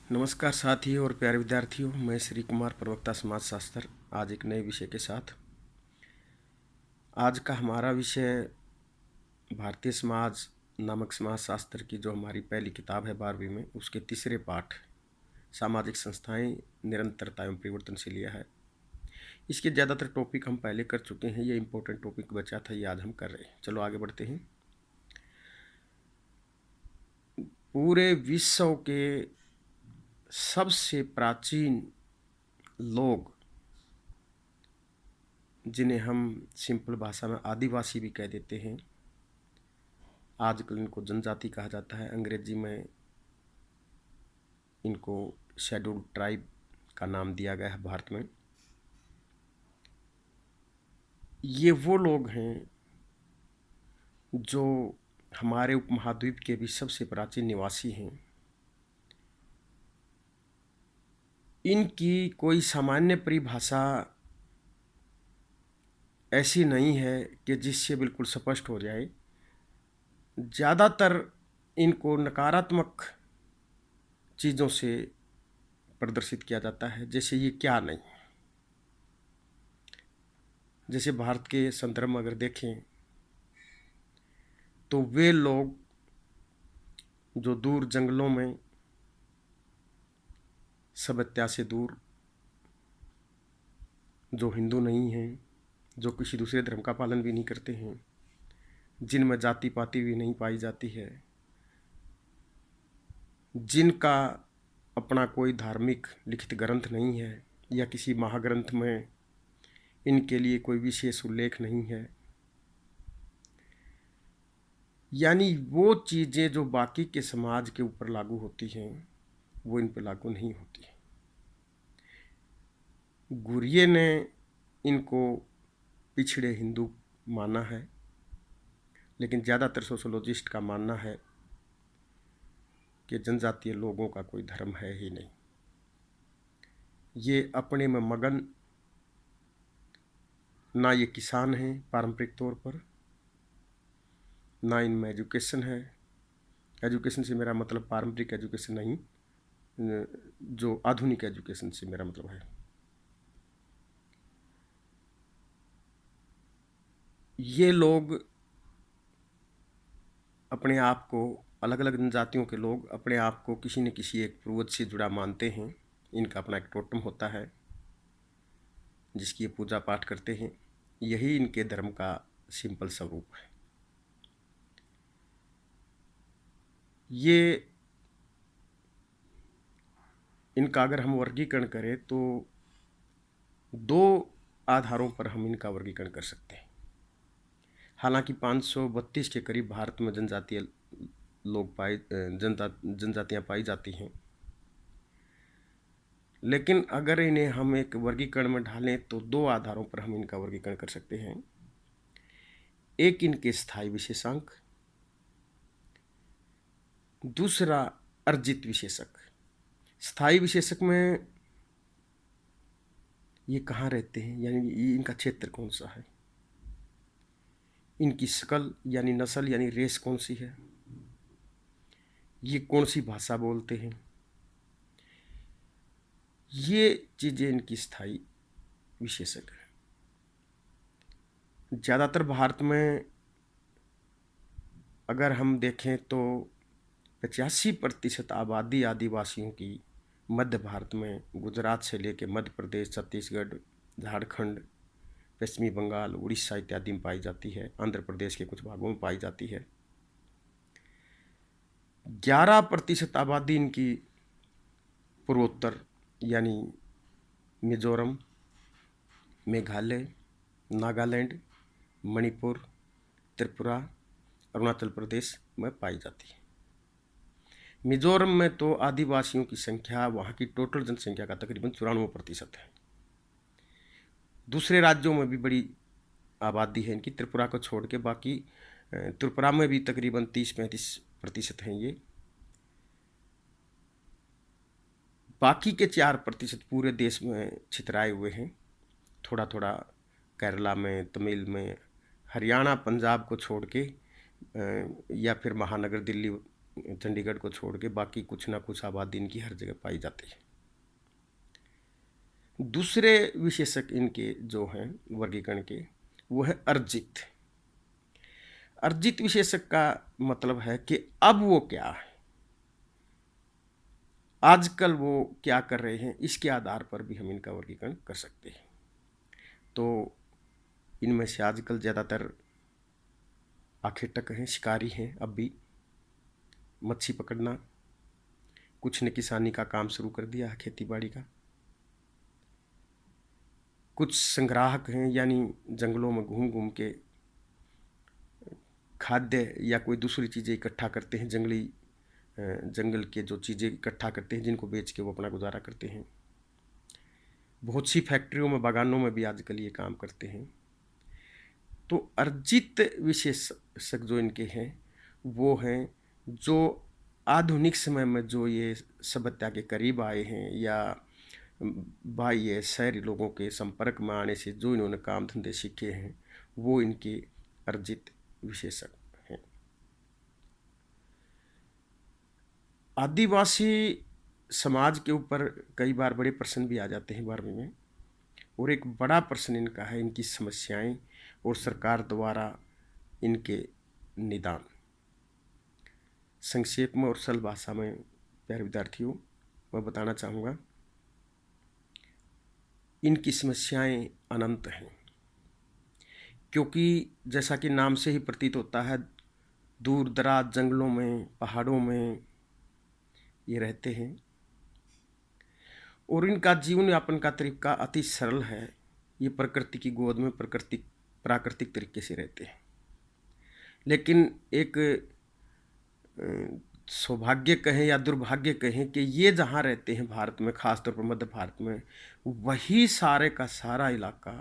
नमस्कार साथियों और प्यारे विद्यार्थियों, मैं श्री कुमार, प्रवक्ता समाज शास्त्र, आज एक नए विषय के साथ। आज का हमारा विषय भारतीय समाज नामक समाज शास्त्र की जो हमारी पहली किताब है 12वीं में, उसके तीसरे पाठ सामाजिक संस्थाएं, निरंतरता एवं परिवर्तन से लिया है। इसके ज़्यादातर टॉपिक हम पहले कर चुके हैं, ये इम्पोर्टेंट टॉपिक बचा था, ये आज हम कर रहे हैं। चलो आगे बढ़ते हैं। पूरे विश्व के सबसे प्राचीन लोग, जिन्हें हम सिंपल भाषा में आदिवासी भी कह देते हैं, आजकल इनको जनजाति कहा जाता है, अंग्रेजी में इनको शेड्यूल्ड ट्राइब का नाम दिया गया है भारत में। ये वो लोग हैं जो हमारे उपमहाद्वीप के भी सबसे प्राचीन निवासी हैं। इनकी कोई सामान्य परिभाषा ऐसी नहीं है कि जिससे बिल्कुल स्पष्ट हो जाए। ज़्यादातर इनको नकारात्मक चीज़ों से प्रदर्शित किया जाता है, जैसे ये क्या नहीं। जैसे भारत के संदर्भ में अगर देखें तो वे लोग जो दूर जंगलों में सभ्यता से दूर, जो हिंदू नहीं हैं, जो किसी दूसरे धर्म का पालन भी नहीं करते हैं, जिनमें जाति पाति भी नहीं पाई जाती है, जिनका अपना कोई धार्मिक लिखित ग्रंथ नहीं है या किसी महाग्रंथ में इनके लिए कोई विशेष उल्लेख नहीं है, यानी वो चीज़ें जो बाकी के समाज के ऊपर लागू होती हैं वो इन पर लागू नहीं होती। गुरिये ने इनको पिछड़े हिंदू माना है, लेकिन ज़्यादातर सोशोलॉजिस्ट का मानना है कि जनजातीय लोगों का कोई धर्म है ही नहीं। ये अपने में मगन, ना ये किसान हैं पारंपरिक तौर पर, ना इनमें एजुकेशन है। एजुकेशन से मेरा मतलब पारंपरिक एजुकेशन नहीं, जो आधुनिक एजुकेशन से मेरा मतलब है। ये लोग अपने आप को, अलग अलग जनजातियों के लोग अपने आप को किसी न किसी एक पूर्वज से जुड़ा मानते हैं। इनका अपना एक टोटम होता है जिसकी ये पूजा पाठ करते हैं। यही इनके धर्म का सिंपल स्वरूप है। ये इनका अगर हम वर्गीकरण करें तो दो आधारों पर हम इनका वर्गीकरण कर सकते हैं। हालांकि 532 के करीब भारत में जनजातीय लोग जनजातियाँ पाई जाती हैं, लेकिन अगर इन्हें हम एक वर्गीकरण में ढालें तो दो आधारों पर हम इनका वर्गीकरण कर सकते हैं। एक इनके स्थायी विशेषांक, दूसरा अर्जित विशेषक। स्थायी विशेषक में ये कहाँ रहते हैं, यानी इनका क्षेत्र कौन सा है, इनकी शकल यानी नस्ल यानी रेस कौन सी है, ये कौन सी भाषा बोलते हैं, ये चीज़ें इनकी स्थायी विशेषक है। ज़्यादातर भारत में अगर हम देखें तो 85% आबादी आदिवासियों की मध्य भारत में, गुजरात से लेकर मध्य प्रदेश, छत्तीसगढ़, झारखंड, पश्चिमी बंगाल, उड़ीसा इत्यादि में पाई जाती है। आंध्र प्रदेश के कुछ भागों में पाई जाती है। 11% आबादी इनकी पूर्वोत्तर यानी मिजोरम, मेघालय, नागालैंड, मणिपुर, त्रिपुरा, अरुणाचल प्रदेश में पाई जाती है। मिजोरम में तो आदिवासियों की संख्या वहाँ की टोटल जनसंख्या का तकरीबन 94% है। दूसरे राज्यों में भी बड़ी आबादी है इनकी, त्रिपुरा को छोड़ के बाकी त्रिपुरा में भी तकरीबन 30-35% हैं ये। बाकी के 4% पूरे देश में छितराए हुए हैं, थोड़ा थोड़ा केरला में, तमिल में, हरियाणा पंजाब को छोड़ के या फिर महानगर दिल्ली चंडीगढ़ को छोड़ के बाकी कुछ ना कुछ आबादी इनकी हर जगह पाई जाती है। दूसरे विशेषक इनके जो हैं वर्गीकरण के, वो है अर्जित। अर्जित विशेषक का मतलब है कि अब वो क्या है, आजकल वो क्या कर रहे हैं, इसके आधार पर भी हम इनका वर्गीकरण कर सकते हैं। तो इनमें से आजकल ज़्यादातर आखेटक हैं, शिकारी हैं, अब भी मच्छी पकड़ना, कुछ ने किसानी का काम शुरू कर दिया है, खेती बाड़ी का। कुछ संग्राहक हैं, यानी जंगलों में घूम घूम के खाद्य या कोई दूसरी चीज़ें इकट्ठा करते हैं, जंगल के जो चीज़ें इकट्ठा करते हैं जिनको बेच के वो अपना गुजारा करते हैं। बहुत सी फैक्ट्रियों में, बागानों में भी आजकल ये काम करते हैं। तो अर्जित विशेषक जो इनके हैं वो हैं जो आधुनिक समय में जो ये सभ्यता के करीब आए हैं या बाह्य शहरी लोगों के संपर्क में आने से जो इन्होंने काम धंधे सीखे हैं, वो इनके अर्जित विशेषक हैं। आदिवासी समाज के ऊपर कई बार बड़े प्रश्न भी आ जाते हैं 12वीं में, और एक बड़ा प्रश्न इनका है इनकी समस्याएं और सरकार द्वारा इनके निदान। संक्षेप में और सरल भाषा में प्यारे विद्यार्थियों मैं बताना चाहूँगा, इनकी समस्याएं अनंत हैं, क्योंकि जैसा कि नाम से ही प्रतीत होता है, दूर दराज जंगलों में, पहाड़ों में ये रहते हैं और इनका जीवन यापन का तरीका अति सरल है। ये प्रकृति की गोद में प्राकृतिक तरीके से रहते हैं। लेकिन एक सौभाग्य कहें या दुर्भाग्य कहें कि ये जहाँ रहते हैं भारत में, खासतौर पर मध्य भारत में, वही सारे का सारा इलाका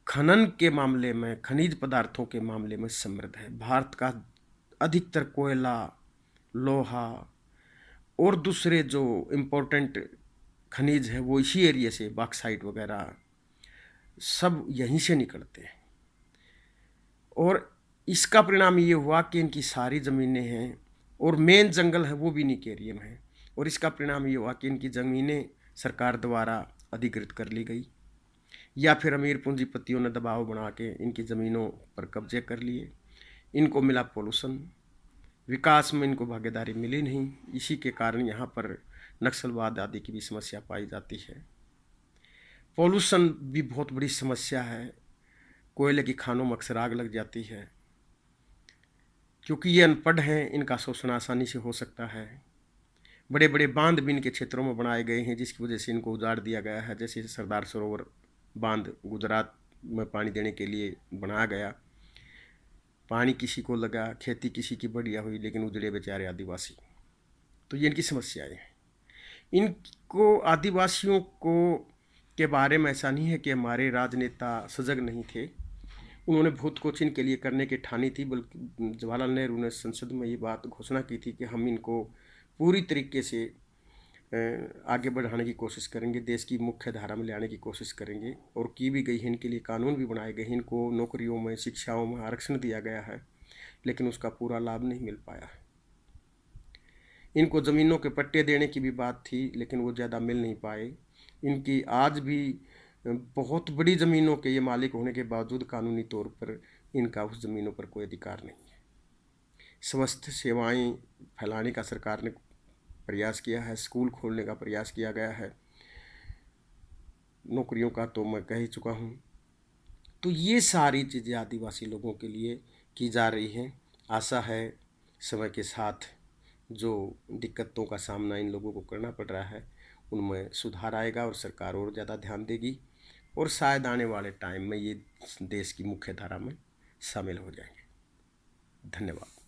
खनन के मामले में, खनिज पदार्थों के मामले में समृद्ध है। भारत का अधिकतर कोयला, लोहा और दूसरे जो इम्पोर्टेंट खनिज है वो इसी एरिया से, बॉक्साइट वगैरह सब यहीं से निकलते हैं। और इसका परिणाम ये हुआ कि इनकी सारी ज़मीनें हैं और मेन जंगल है वो भी इन्हीं के एरिया में है, और इसका परिणाम ये हुआ कि इनकी ज़मीनें सरकार द्वारा अधिकृत कर ली गई या फिर अमीर पूंजीपतियों ने दबाव बना के इनकी ज़मीनों पर कब्जे कर लिए। इनको मिला पोल्यूशन, विकास में इनको भागीदारी मिली नहीं। इसी के कारण यहाँ पर नक्सलवाद आदि की भी समस्या पाई जाती है। पोल्यूशन भी बहुत बड़ी समस्या है। कोयले की खानों में अक्सर आग लग जाती है, क्योंकि ये अनपढ़ हैं, इनका शोषण आसानी से हो सकता है। बड़े बड़े बांध भी इनके क्षेत्रों में बनाए गए हैं जिसकी वजह से इनको उजाड़ दिया गया है। जैसे सरदार सरोवर बांध गुजरात में पानी देने के लिए बनाया गया, पानी किसी को लगा, खेती किसी की बढ़िया हुई, लेकिन उजड़े बेचारे आदिवासी। तो ये इनकी समस्याएं हैं। इनको आदिवासियों को के बारे में ऐसा नहीं है कि हमारे राजनेता सजग नहीं थे, उन्होंने बहुत कुछ इनके लिए करने की ठानी थी। बल्कि जवाहरलाल नेहरू ने संसद में ये बात घोषणा की थी कि हम इनको पूरी तरीके से आगे बढ़ाने की कोशिश करेंगे, देश की मुख्य धारा में ले आने की कोशिश करेंगे, और की भी गई है। इनके लिए कानून भी बनाए गए हैं, इनको नौकरियों में, शिक्षाओं में आरक्षण दिया गया है, लेकिन उसका पूरा लाभ नहीं मिल पाया है। इनको ज़मीनों के पट्टे देने की भी बात थी, लेकिन वो ज़्यादा मिल नहीं पाए। इनकी आज भी बहुत बड़ी ज़मीनों के ये मालिक होने के बावजूद कानूनी तौर पर इनका उस ज़मीनों पर कोई अधिकार नहीं है। स्वास्थ्य सेवाएं फैलाने का सरकार ने प्रयास किया है, स्कूल खोलने का प्रयास किया गया है, नौकरियों का तो मैं कह ही चुका हूँ। तो ये सारी चीज़ें आदिवासी लोगों के लिए की जा रही हैं। आशा है समय के साथ जो दिक्कतों का सामना इन लोगों को करना पड़ रहा है उनमें सुधार आएगा और सरकार और ज़्यादा ध्यान देगी, और शायद आने वाले टाइम में ये देश की मुख्य धारा में शामिल हो जाएंगे। धन्यवाद।